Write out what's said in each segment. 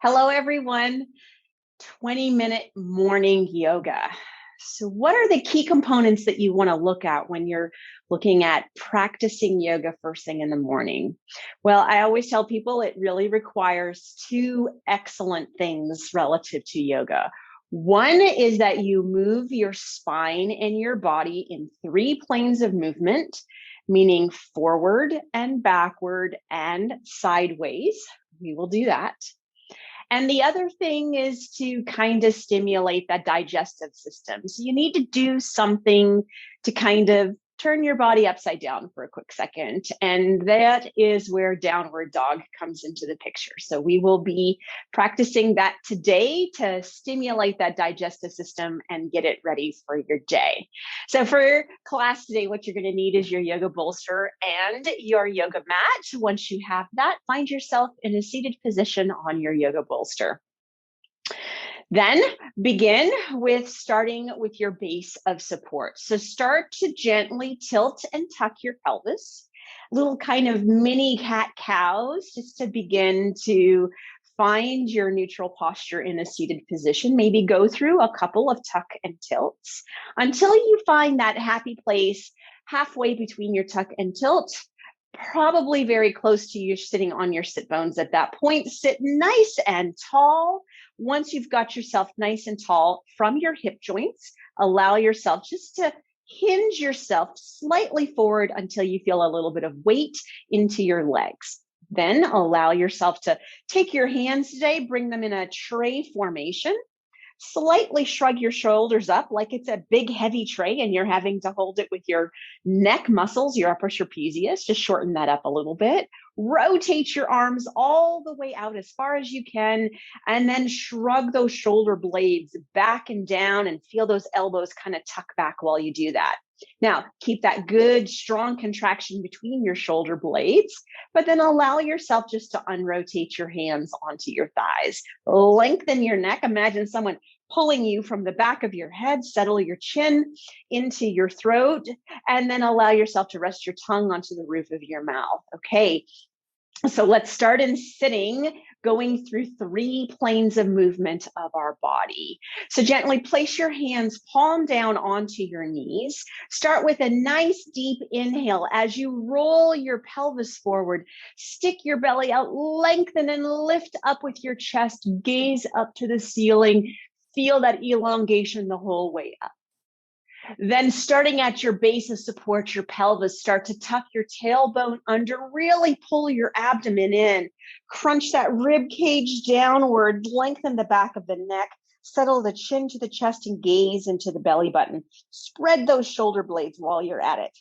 Hello, everyone. 20-minute morning yoga. So, what are the key components that you want to look at when you're looking at practicing yoga first thing in the morning? Well, I always tell people it really requires two excellent things relative to yoga. One is that you move your spine and your body in three planes of movement, meaning forward and backward and sideways. We will do that. And the other thing is to kind of stimulate that digestive system. So you need to do something to kind of turn your body upside down for a quick second. And that is where downward dog comes into the picture. So we will be practicing that today to stimulate that digestive system and get it ready for your day. So for class today, what you're going to need is your yoga bolster and your yoga mat. Once you have that, find yourself in a seated position on your yoga bolster. Then begin with starting with your base of support. So start to gently tilt and tuck your pelvis, little kind of mini cat-cows, just to begin to find your neutral posture in a seated position. Maybe go through a couple of tuck and tilts until you find that happy place halfway between your tuck and tilt, probably very close to you sitting on your sit bones at that point. Sit nice and tall. Once you've got yourself nice and tall from your hip joints, allow yourself just to hinge yourself slightly forward until you feel a little bit of weight into your legs. Then allow yourself to take your hands today, bring them in a tray formation. Slightly shrug your shoulders up like it's a big heavy tray and you're having to hold it with your neck muscles, your upper trapezius. Just shorten that up a little bit. Rotate your arms all the way out as far as you can, and then shrug those shoulder blades back and down and feel those elbows kind of tuck back while you do that. Now, keep that good, strong contraction between your shoulder blades, but then allow yourself just to unrotate your hands onto your thighs. Lengthen your neck. Imagine someone pulling you from the back of your head. Settle your chin into your throat, and then allow yourself to rest your tongue onto the roof of your mouth. Okay. So let's start in sitting, going through three planes of movement of our body. So gently place your hands palm down onto your knees. Start with a nice deep inhale as you roll your pelvis forward. Stick your belly out, lengthen and lift up with your chest. Gaze up to the ceiling. Feel that elongation the whole way up. Then starting at your base of support, your pelvis, start to tuck your tailbone under, really pull your abdomen in, crunch that rib cage downward, lengthen the back of the neck, settle the chin to the chest and gaze into the belly button. Spread those shoulder blades while you're at it.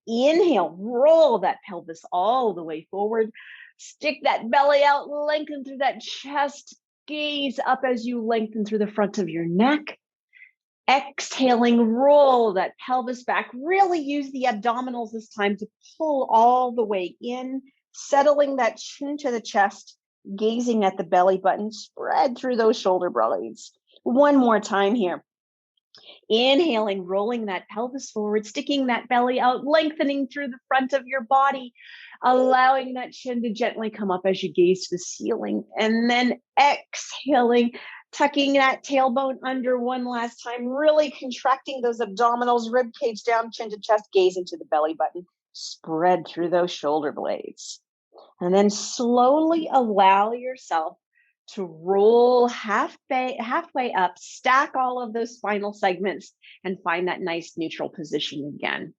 Inhale, roll that pelvis all the way forward. Stick that belly out, lengthen through that chest, gaze up as you lengthen through the front of your neck. Exhaling, roll that pelvis back. Really use the abdominals this time to pull all the way in, settling that chin to the chest, gazing at the belly button, spread through those shoulder blades. One more time here. Inhaling, rolling that pelvis forward, sticking that belly out, lengthening through the front of your body, allowing that chin to gently come up as you gaze to the ceiling. And then exhaling, tucking that tailbone under one last time, really contracting those abdominals, rib cage down, chin to chest, gaze into the belly button, spread through those shoulder blades. And then slowly allow yourself to roll halfway up, stack all of those spinal segments, and find that nice neutral position again.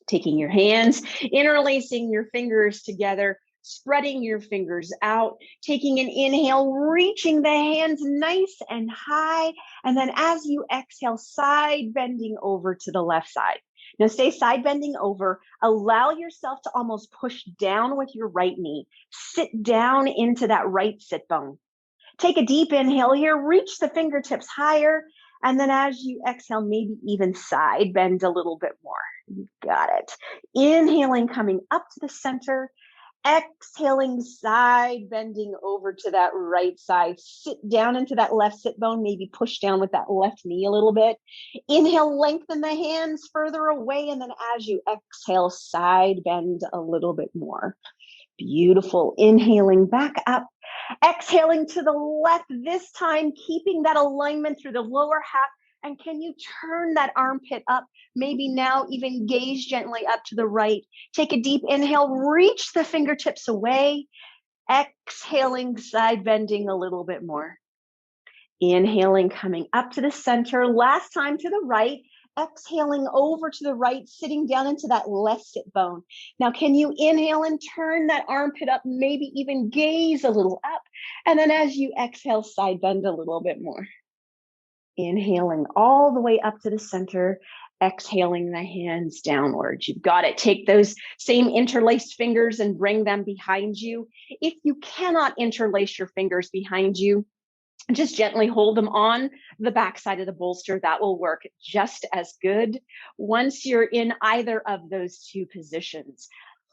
Taking your hands, interlacing your fingers together, spreading your fingers out, taking an inhale, reaching the hands nice and high. And then as you exhale, side bending over to the left side. Now stay side bending over. Allow yourself to almost push down with your right knee. Sit down into that right sit bone. Take a deep inhale here. Reach the fingertips higher. And then as you exhale, maybe even side bend a little bit more. You've got it. Inhaling, coming up to the center. Exhaling, side bending over to that right side. Sit down into that left sit bone, maybe push down with that left knee a little bit. Inhale, lengthen the hands further away. And then as you exhale, side bend a little bit more. Beautiful. Inhaling back up. Exhaling to the left this time, keeping that alignment through the lower half. And can you turn that armpit up? Maybe now even gaze gently up to the right. Take a deep inhale, reach the fingertips away. Exhaling, side bending a little bit more. Inhaling, coming up to the center. Last time to the right. Exhaling over to the right, sitting down into that left sit bone. Now, can you inhale and turn that armpit up, maybe even gaze a little up? And then as you exhale, side bend a little bit more. Inhaling all the way up to the center, exhaling the hands downwards. You've got it. Take those same interlaced fingers and bring them behind you. If you cannot interlace your fingers behind you, just gently hold them on the backside of the bolster. That will work just as good. Once you're in either of those two positions,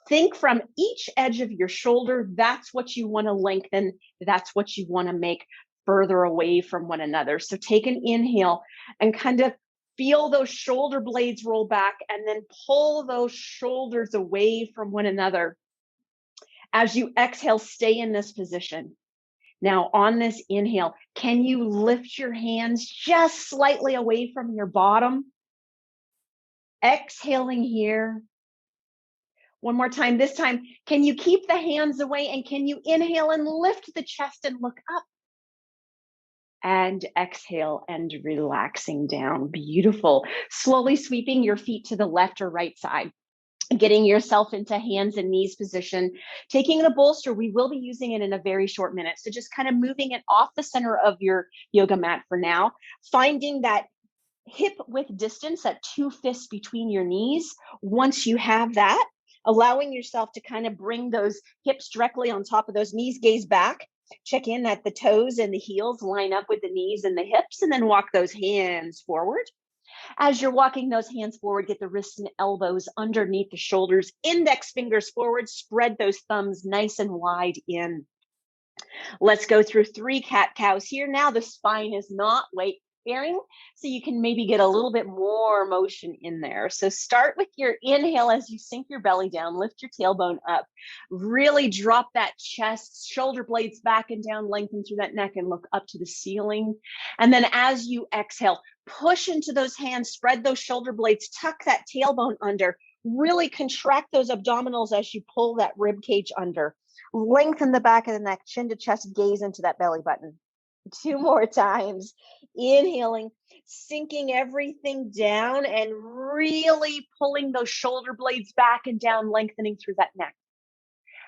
think from each edge of your shoulder. That's what you want to lengthen. That's what you want to make further away from one another. So take an inhale and kind of feel those shoulder blades roll back and then pull those shoulders away from one another. As you exhale, stay in this position. Now, on this inhale, can you lift your hands just slightly away from your bottom? Exhaling here. One more time. This time, can you keep the hands away and can you inhale and lift the chest and look up? And exhale and relaxing down. Beautiful. Slowly sweeping your feet to the left or right side. Getting yourself into hands and knees position, taking the bolster. We will be using it in a very short minute. So just kind of moving it off the center of your yoga mat for now, finding that hip width distance, that 2 fists between your knees. Once you have that, allowing yourself to kind of bring those hips directly on top of those knees, gaze back, check in that the toes and the heels line up with the knees and the hips, and then walk those hands forward. As you're walking those hands forward, get the wrists and elbows underneath the shoulders, index fingers forward, spread those thumbs nice and wide in. Let's go through 3 cat-cows here. Now the spine is not weight bearing, so you can maybe get a little bit more motion in there. So start with your inhale as you sink your belly down, lift your tailbone up, really drop that chest, shoulder blades back and down, lengthen through that neck and look up to the ceiling. And then as you exhale, push into those hands, spread those shoulder blades, tuck that tailbone under, really contract those abdominals as you pull that rib cage under. Lengthen the back of the neck, chin to chest, gaze into that belly button. 2 more times. Inhaling, sinking everything down and really pulling those shoulder blades back and down, lengthening through that neck.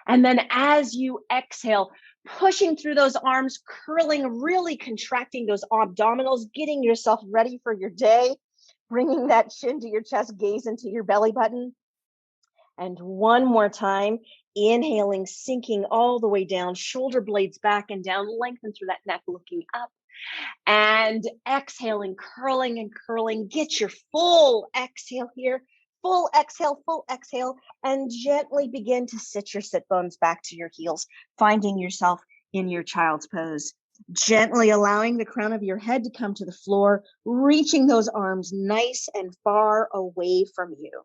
And then as you exhale, pushing through those arms, curling, really contracting those abdominals, getting yourself ready for your day, bringing that chin to your chest, gaze into your belly button. And one more time, inhaling, sinking all the way down, shoulder blades back and down, lengthen through that neck, looking up. And exhaling, curling and curling. Get your full exhale here. Full exhale, and gently begin to sit your sit bones back to your heels, finding yourself in your child's pose. Gently allowing the crown of your head to come to the floor, reaching those arms nice and far away from you.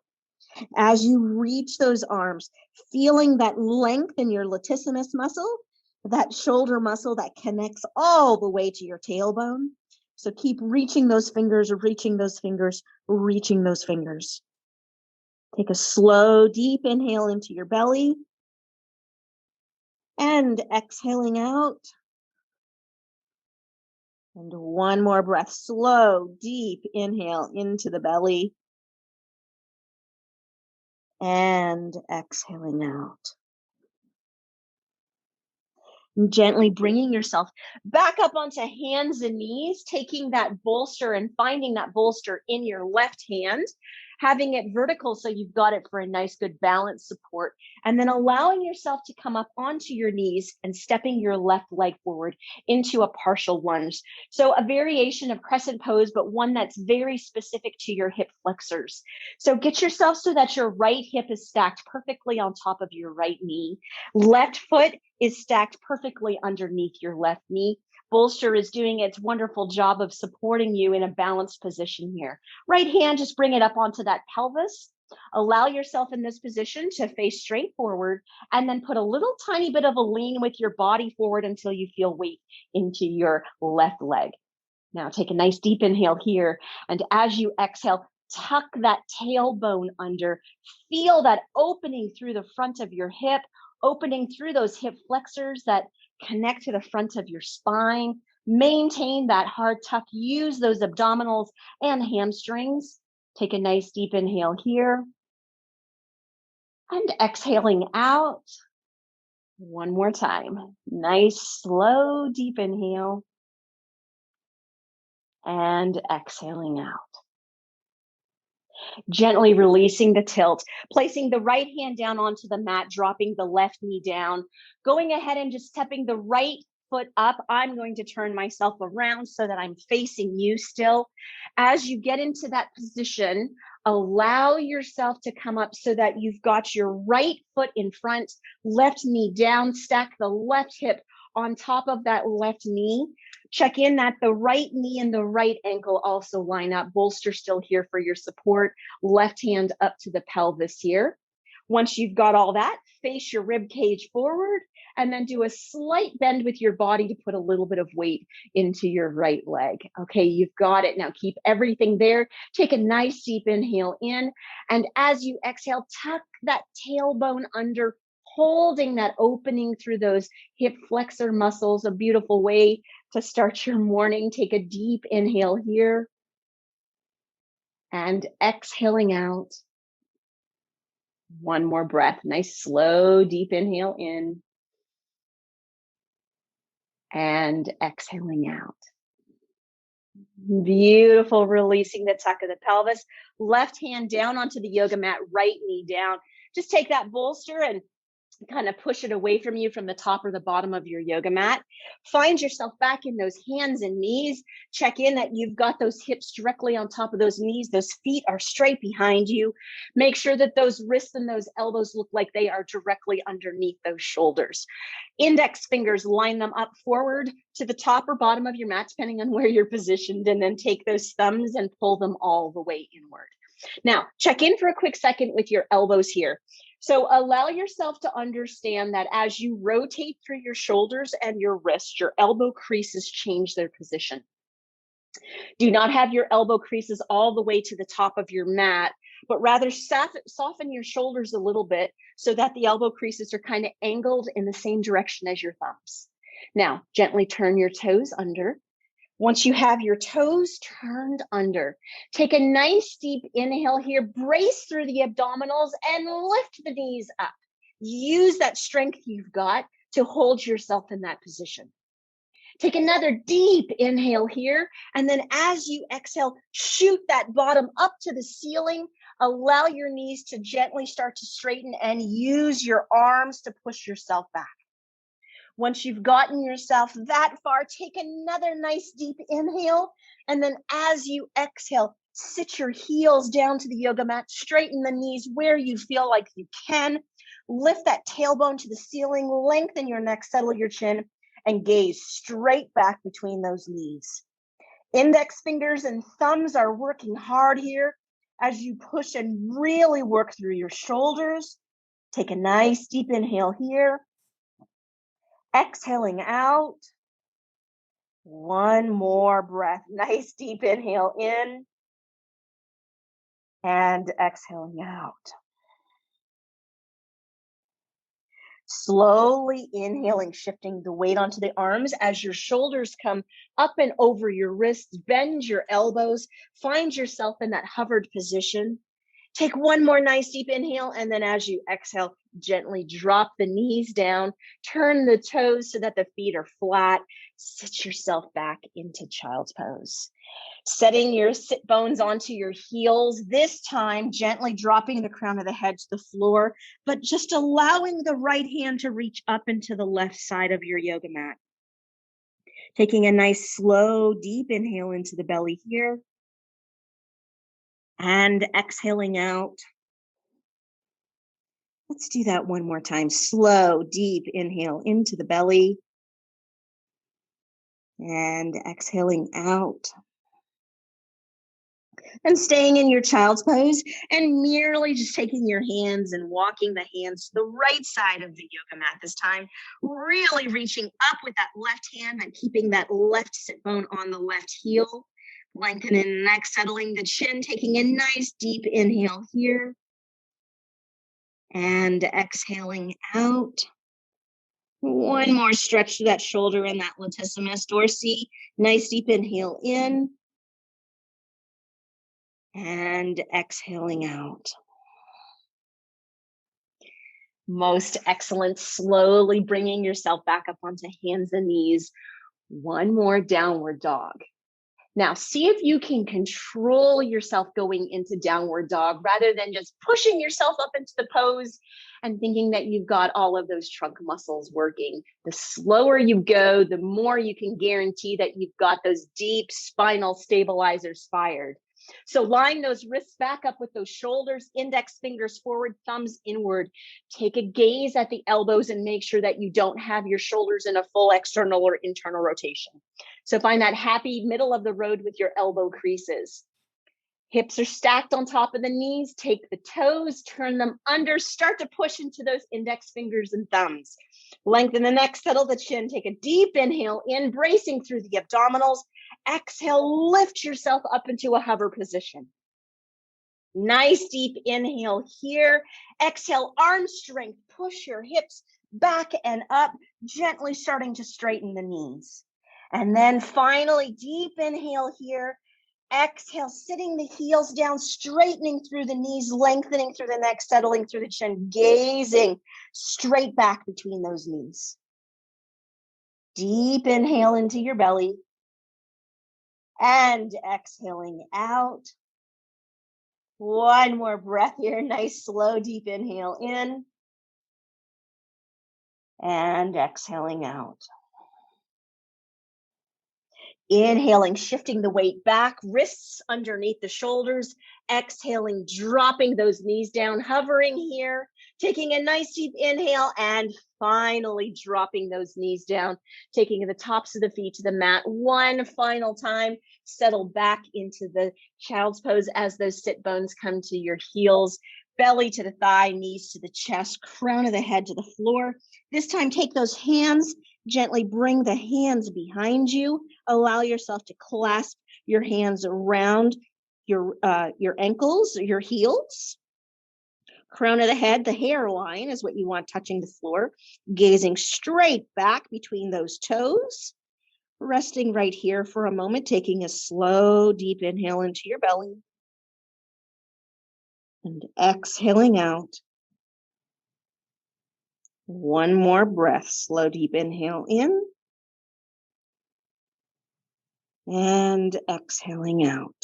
As you reach those arms, feeling that length in your latissimus muscle, that shoulder muscle that connects all the way to your tailbone. So keep reaching those fingers, reaching those fingers, reaching those fingers. Take a slow, deep inhale into your belly and exhaling out. And one more breath, slow, deep inhale into the belly. And exhaling out. And gently bringing yourself back up onto hands and knees, taking that bolster and finding that bolster in your left hand, having it vertical so you've got it for a nice, good balance support, and then allowing yourself to come up onto your knees and stepping your left leg forward into a partial lunge. So a variation of crescent pose, but one that's very specific to your hip flexors. So get yourself so that your right hip is stacked perfectly on top of your right knee. Left foot is stacked perfectly underneath your left knee. Bolster is doing its wonderful job of supporting you in a balanced position here. Right hand, just bring it up onto that pelvis. Allow yourself in this position to face straight forward and then put a little tiny bit of a lean with your body forward until you feel weight into your left leg. Now take a nice deep inhale here. And as you exhale, tuck that tailbone under. Feel that opening through the front of your hip, opening through those hip flexors that connect to the front of your spine. Maintain that hard tuck. Use those abdominals and hamstrings. Take a nice deep inhale here. And exhaling out. One more time. Nice, slow, deep inhale. And exhaling out. Gently releasing the tilt, placing the right hand down onto the mat, dropping the left knee down, going ahead and just stepping the right foot up. I'm going to turn myself around so that I'm facing you still. As you get into that position, allow yourself to come up so that you've got your right foot in front, left knee down, stack the left hip on top of that left knee. Check in that the right knee and the right ankle also line up. Bolster still here for your support. Left hand up to the pelvis here. Once you've got all that, face your rib cage forward and then do a slight bend with your body to put a little bit of weight into your right leg. Okay, you've got it. Now keep everything there. Take a nice deep inhale in. And as you exhale, tuck that tailbone under, holding that opening through those hip flexor muscles. A beautiful way to start your morning. Take a deep inhale here and exhaling out. One more breath. Nice, slow, deep inhale in and exhaling out. Beautiful. Releasing the tuck of the pelvis. Left hand down onto the yoga mat, right knee down. Just take that bolster and kind of push it away from you from the top or the bottom of your yoga mat. Find yourself back in those hands and knees. Check in that you've got those hips directly on top of those knees. Those feet are straight behind you. Make sure that those wrists and those elbows look like they are directly underneath those shoulders. Index fingers, line them up forward to the top or bottom of your mat, depending on where you're positioned, and then take those thumbs and pull them all the way inward. Now, check in for a quick second with your elbows here. So allow yourself to understand that as you rotate through your shoulders and your wrists, your elbow creases change their position. Do not have your elbow creases all the way to the top of your mat, but rather soften your shoulders a little bit so that the elbow creases are kind of angled in the same direction as your thumbs. Now, gently turn your toes under. Once you have your toes turned under, take a nice deep inhale here, brace through the abdominals and lift the knees up. Use that strength you've got to hold yourself in that position. Take another deep inhale here, and then as you exhale, shoot that bottom up to the ceiling. Allow your knees to gently start to straighten and use your arms to push yourself back. Once you've gotten yourself that far, take another nice deep inhale. And then as you exhale, sit your heels down to the yoga mat, straighten the knees where you feel like you can. Lift that tailbone to the ceiling, lengthen your neck, settle your chin, and gaze straight back between those knees. Index fingers and thumbs are working hard here as you push and really work through your shoulders. Take a nice deep inhale here. Exhaling out. One more breath. Nice deep inhale in and exhaling out. Slowly inhaling, shifting the weight onto the arms as your shoulders come up and over your wrists. Bend your elbows. Find yourself in that hovered position. Take one more nice deep inhale, and then as you exhale, gently drop the knees down, turn the toes so that the feet are flat, sit yourself back into child's pose. Setting your sit bones onto your heels, this time gently dropping the crown of the head to the floor, but just allowing the right hand to reach up into the left side of your yoga mat. Taking a nice slow, deep inhale into the belly here. And exhaling out. Let's do that one more time. Slow, deep inhale into the belly. And exhaling out. And staying in your child's pose and merely just taking your hands and walking the hands to the right side of the yoga mat this time, really reaching up with that left hand and keeping that left sit bone on the left heel, lengthening the neck, settling the chin, taking a nice deep inhale here and exhaling out. One more stretch to that shoulder and that latissimus dorsi. Nice deep inhale in and exhaling out. Most excellent. Slowly bringing yourself back up onto hands and knees. One more downward dog. Now, see if you can control yourself going into downward dog rather than just pushing yourself up into the pose and thinking that you've got all of those trunk muscles working. The slower you go, the more you can guarantee that you've got those deep spinal stabilizers fired. So line those wrists back up with those shoulders, index fingers forward, thumbs inward. Take a gaze at the elbows and make sure that you don't have your shoulders in a full external or internal rotation. So find that happy middle of the road with your elbow creases. Hips are stacked on top of the knees. Take the toes, turn them under, start to push into those index fingers and thumbs. Lengthen the neck, settle the chin. Take a deep inhale in, bracing through the abdominals. Exhale, lift yourself up into a hover position. Nice deep inhale here. Exhale, arm strength. Push your hips back and up, gently starting to straighten the knees. And then finally, deep inhale here. Exhale, sitting the heels down, straightening through the knees, lengthening through the neck, settling through the chin, gazing straight back between those knees. Deep inhale into your belly. And exhaling out. One more breath here. Nice, slow, deep inhale in. And exhaling out. Inhaling, shifting the weight back, wrists underneath the shoulders. Exhaling, dropping those knees down, hovering here. Taking a nice deep inhale and finally dropping those knees down. Taking the tops of the feet to the mat one final time. Settle back into the child's pose as those sit bones come to your heels. Belly to the thigh, knees to the chest, crown of the head to the floor. This time, take those hands, gently bring the hands behind you. Allow yourself to clasp your hands around your ankles, your heels. Crown of the head, the hairline is what you want touching the floor. Gazing straight back between those toes. Resting right here for a moment, taking a slow, deep inhale into your belly. And exhaling out. One more breath, slow, deep inhale in. And exhaling out.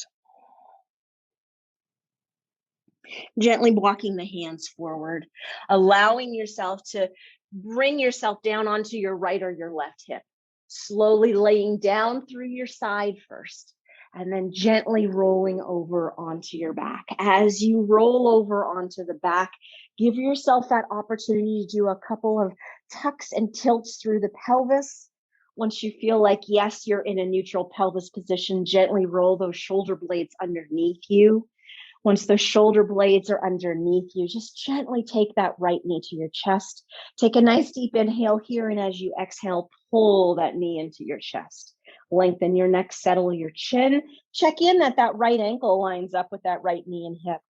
Gently walking the hands forward, allowing yourself to bring yourself down onto your right or your left hip. Slowly laying down through your side first, and then gently rolling over onto your back. As you roll over onto the back, give yourself that opportunity to do a couple of tucks and tilts through the pelvis. Once you feel like, yes, you're in a neutral pelvis position, gently roll those shoulder blades underneath you. Once the shoulder blades are underneath you, just gently take that right knee to your chest. Take a nice deep inhale here, and as you exhale, pull that knee into your chest. Lengthen your neck, settle your chin. Check in that that right ankle lines up with that right knee and hip.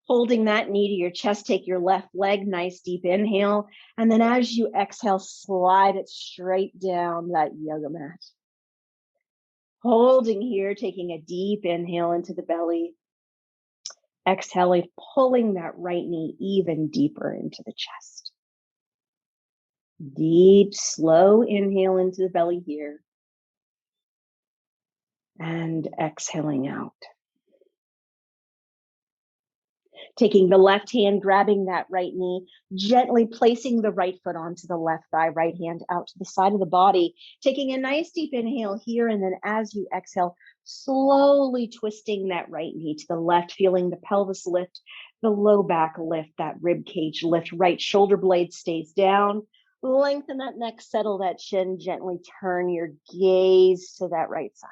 Holding that knee to your chest, take your left leg, nice deep inhale. And then as you exhale, slide it straight down that yoga mat. Holding here, taking a deep inhale into the belly. Exhaling, pulling that right knee even deeper into the chest. Deep, slow inhale into the belly here. And exhaling out. Taking the left hand, grabbing that right knee, gently placing the right foot onto the left thigh, right hand out to the side of the body. Taking a nice deep inhale here, and then as you exhale, slowly twisting that right knee to the left, feeling the pelvis lift, the low back lift, that rib cage lift, right shoulder blade stays down. Lengthen that neck, settle that chin, gently turn your gaze to that right side.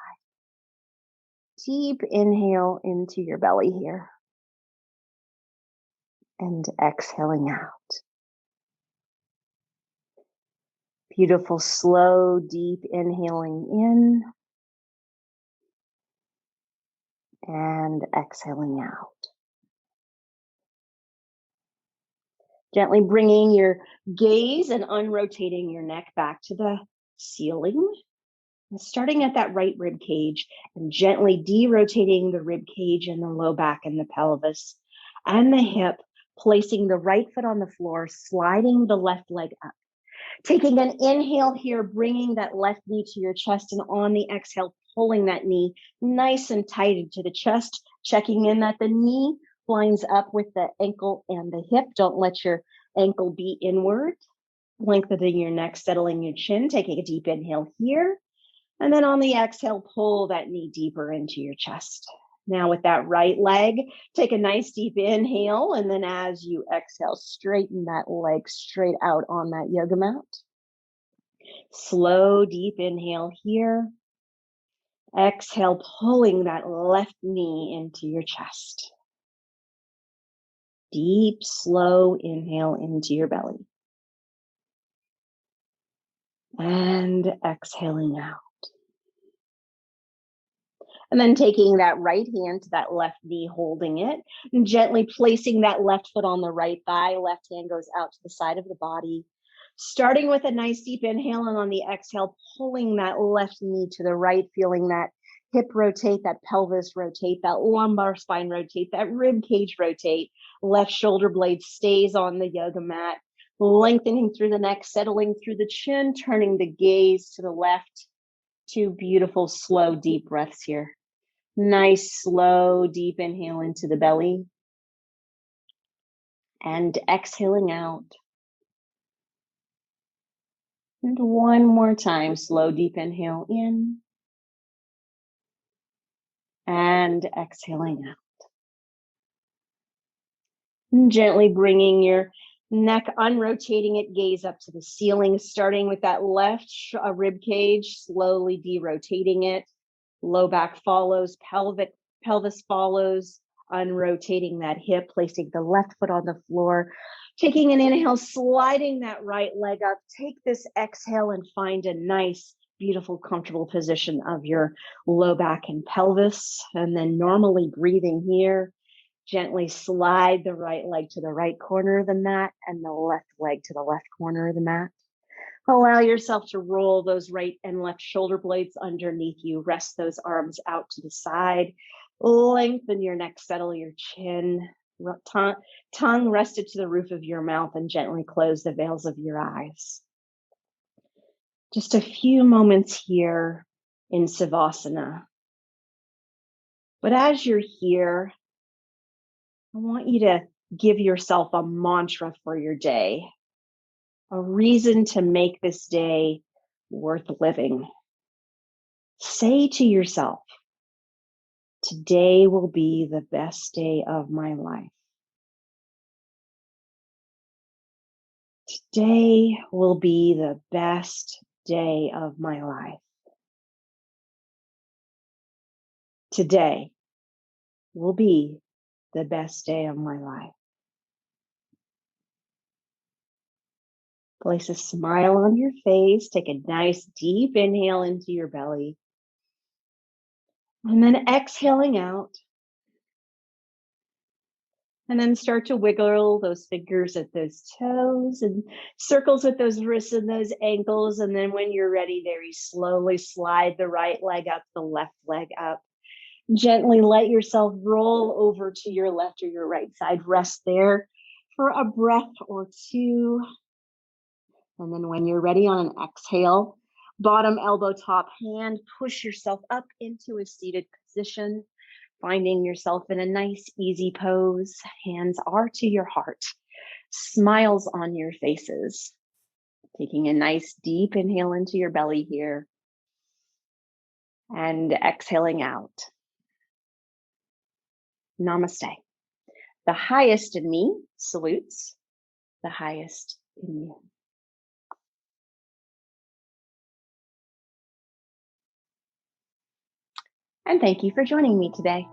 deep inhale into your belly here. And exhaling out. Beautiful, slow, deep inhaling in. And exhaling out. Gently bringing your gaze and unrotating your neck back to the ceiling. And starting at that right rib cage and gently derotating the rib cage and the low back and the pelvis and the hip, placing the right foot on the floor, sliding the left leg up. Taking an inhale here, bringing that left knee to your chest, and on the exhale, pulling that knee nice and tight into the chest, checking in that the knee lines up with the ankle and the hip. Don't let your ankle be inward. Lengthening your neck, settling your chin, taking a deep inhale here. And then on the exhale, pull that knee deeper into your chest. Now with that right leg, take a nice deep inhale. And then as you exhale, straighten that leg straight out on that yoga mat. Slow, deep inhale here. Exhale, pulling that left knee into your chest. Deep, slow inhale into your belly. And exhaling out. And then taking that right hand to that left knee, holding it, and gently placing that left foot on the right thigh. Left hand goes out to the side of the body. Starting with a nice deep inhale, and on the exhale, pulling that left knee to the right, feeling that hip rotate, that pelvis rotate, that lumbar spine rotate, that rib cage rotate. Left shoulder blade stays on the yoga mat, lengthening through the neck, settling through the chin, turning the gaze to the left. 2 beautiful, slow, deep breaths here. Nice, slow, deep inhale into the belly. And exhaling out. And one more time, slow, deep inhale in. And exhaling out. And gently bringing your neck, unrotating it, gaze up to the ceiling, starting with that left rib cage, slowly derotating it. Low back follows, pelvis follows, unrotating that hip, placing the left foot on the floor, taking an inhale, sliding that right leg up. Take this exhale and find a nice, beautiful, comfortable position of your low back and pelvis. And then normally breathing here, gently slide the right leg to the right corner of the mat and the left leg to the left corner of the mat. Allow yourself to roll those right and left shoulder blades underneath you. Rest those arms out to the side. Lengthen your neck, settle your chin. Tongue rested to the roof of your mouth, and gently close the veils of your eyes. Just a few moments here in Savasana. But as you're here, I want you to give yourself a mantra for your day. A reason to make this day worth living. Say to yourself, today will be the best day of my life. Today will be the best day of my life. Today will be the best day of my life. Place a smile on your face. Take a nice deep inhale into your belly. And then exhaling out. And then start to wiggle those fingers at those toes and circles with those wrists and those ankles. And then when you're ready, very slowly slide the right leg up, the left leg up. Gently let yourself roll over to your left or your right side. Rest there for a breath or two. And then when you're ready on an exhale, bottom elbow, top hand, push yourself up into a seated position, finding yourself in a nice, easy pose. Hands are to your heart, smiles on your faces. Taking a nice deep inhale into your belly here and exhaling out. Namaste. The highest in me salutes the highest in you. And thank you for joining me today.